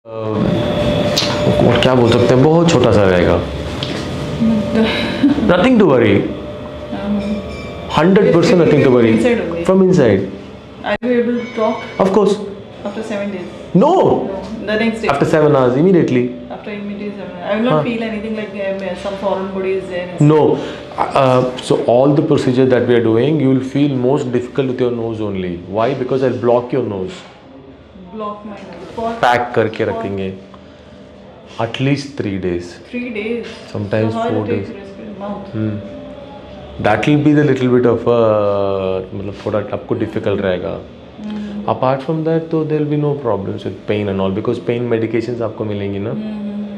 और क्या बोल सकते हैं, बहुत छोटा सा रहेगा. Nothing to worry. 100% nothing to worry. Inside only. From inside. Are you able to talk Of course. after 7 days? No. No. The next day. After 7 hours, immediately. After immediate 7 hours. I will not feel anything like some foreign body is there. No. So all the procedures that we are doing, you will feel most difficult with your nose only. Why? Because I'll block your nose. Block my nose. Pack करके रखेंगे. At least 3 days. 3 days. Sometimes so 4 days. Mouth. That will be the little bit of मतलब थोड़ा आपको difficult रहेगा. Apart from that, तो there will be no problems with pain and all because pain medications आपको मिलेंगी ना.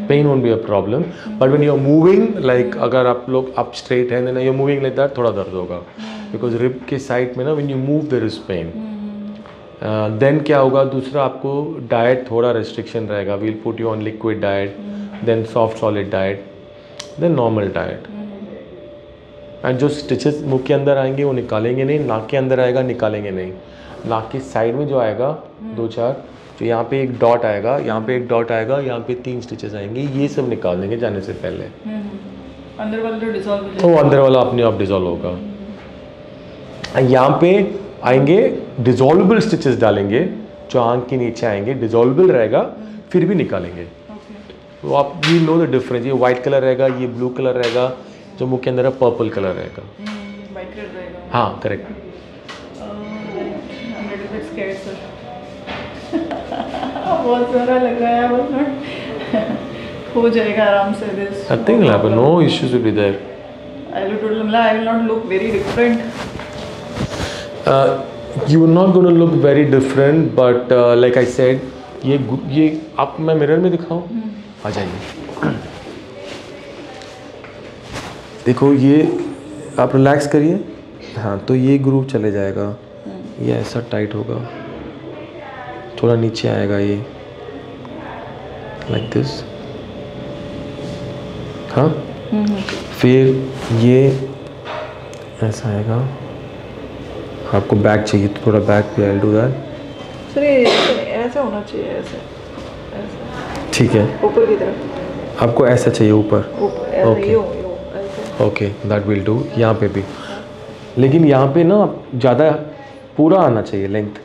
Pain won't be a problem. But when you are moving, like अगर आप लोग up straight हैं, then you are moving like that, थोड़ा दर्द होगा. Because rib के side में ना when you move there is pain. Then क्या होगा, दूसरा आपको diet थोड़ा restriction रहेगा. We'll put you on liquid diet, then soft solid diet, then normal diet. And जो stitches मुंह के अंदर आएंगे वो निकालेंगे नहीं, नाक के अंदर आएगा निकालेंगे नहीं. नाक की साइड में जो आएगा 2-4, जो यहाँ पे एक डॉट आएगा, यहाँ पे एक डॉट आएगा, यहाँ पे 3 स्टिचेस आएंगे, ये सब निकाल देंगे जाने से पहले. अंदर वाला तो डिसॉल्व हो जाएगा. वो अंदर वाला अपने आप डिसॉल्व होगा. यहाँ पे आएंगे डिसॉल्वेबल स्टिचेस डालेंगे, जो आँख के नीचे आएंगे डिसॉल्वेबल रहेगा, फिर भी निकालेंगे. तो आप यू नो द डिफरेंस. ये वाइट कलर रहेगा, ये ब्लू कलर रहेगा, जो मुंह के अंदर है पर्पल कलर रहेगा. वाइट कलर रहेगा. हाँ करेक्ट. Scared, sir. बहुत सारा लग रहा है. I was not. हो जाएगा आराम से. This. Nothing will happen. No issues will be there. I will not look very different. You are not going to look very different, but like I said, ये आप मैं मिरर में दिखाऊं. आ जाइए. देखो ये आप रिलैक्स करिए. हाँ तो ये ग्रूव चले जाएगा. ये ऐसा टाइट होगा, थोड़ा नीचे आएगा ये लाइक दिस. हाँ फिर ये ऐसा आएगा. आपको बैक चाहिए तो थोड़ा बैक पे आई डू दैट. सर ऐसा होना चाहिए. ऐसा ठीक है. ऊपर की तरफ आपको ऐसा चाहिए ऊपर. Okay okay that will do. यहाँ पे भी, लेकिन यहाँ पे ना ज़्यादा पूरा आना चाहिए लेंथ.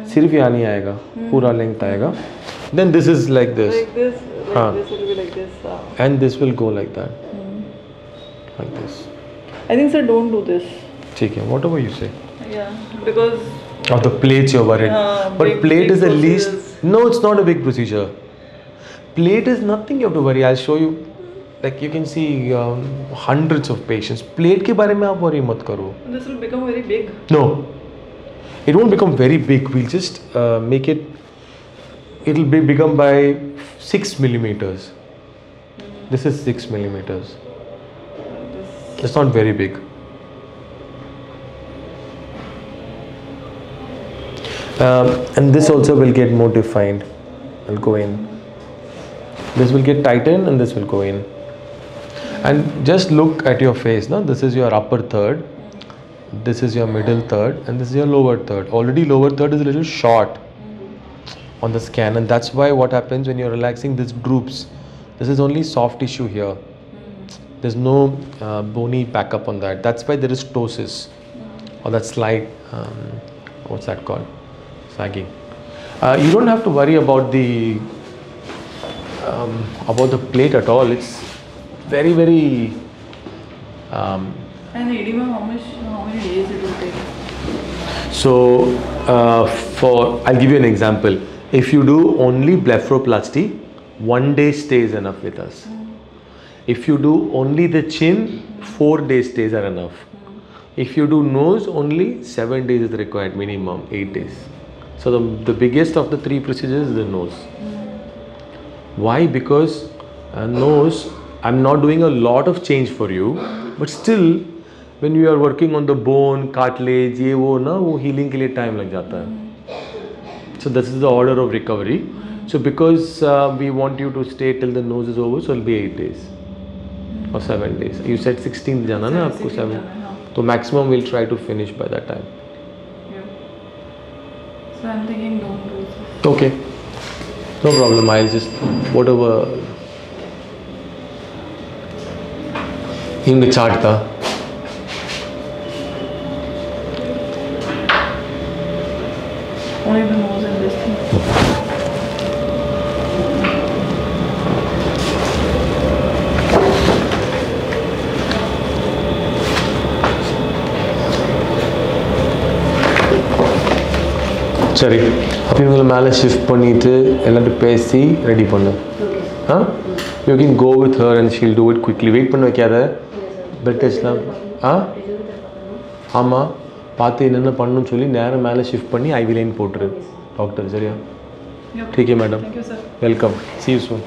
सिर्फ यहाँ नहीं आएगा, पूरा लेंथ आएगा. Then this is like this. हाँ and this will go like that, like this. I think sir don't do this. ठीक है, whatever you say. Because of the plates you're worried. But plate is the least. No, it's not a big procedure. Plate is nothing you have to worry. I'll show you. Like you can see hundreds of patients. Plate के बारे में आप worry मत करो. This will become very big. No, it won't become very big. We'll just make it. It'll be become by 6 millimeters. This is 6 millimeters. It's not very big. And this also will get more defined. Will go in. This will get tightened and this will go in. And just look at your face. No, this is your upper third. This is your middle third, and this is your lower third. Already lower third is a little short on the scan, and that's why what happens when you're relaxing, this droops. This is only soft tissue here. There's no bony backup on that. That's why there is ptosis, or that slight what's that called, sagging. You don't have to worry about the plate at all. It's very and edema, how many days it will take? So I'll give you an example. If you do only blepharoplasty, 1 day stays enough with us. If you do only the chin, 4 days stays are enough. If you do nose only, 7 days is required minimum, 8 days. So the biggest of the 3 procedures is the nose. Why? Because nose, I'm not doing a lot of change for you, but still when you are working on the bone, cartilage, ये वो ना, वो healing के लिए time लग जाता है. So this is the order of recovery. So because we want you to stay till the nose is over, so it'll be 8 days or 7 days. You said 16 जाना ना आपको 7. So maximum we'll try to finish by that time. Yeah. So I'm thinking don't do this. Okay. No problem. I'll just whatever. In the chart tha. Only the nose and this thing. சரி அப்போ இவங்களை மேலே shift பண்ணிவிட்டு எல்லாத்தையும் பேசி ready பண்ணு ஆ you can go with her and she'll do it quickly wait பண்ண வைக்காத பெட் டெஸ்ட்லாம் ஆ ஆமாம் பார்த்து என்னென்ன பண்ணணும்னு சொல்லி நேரம் மேலே ஷிஃப்ட் பண்ணி ஐவி லைன் போட்டுரு டாக்டர் சரியா ठीक है madam Thank you, sir. Welcome see you soon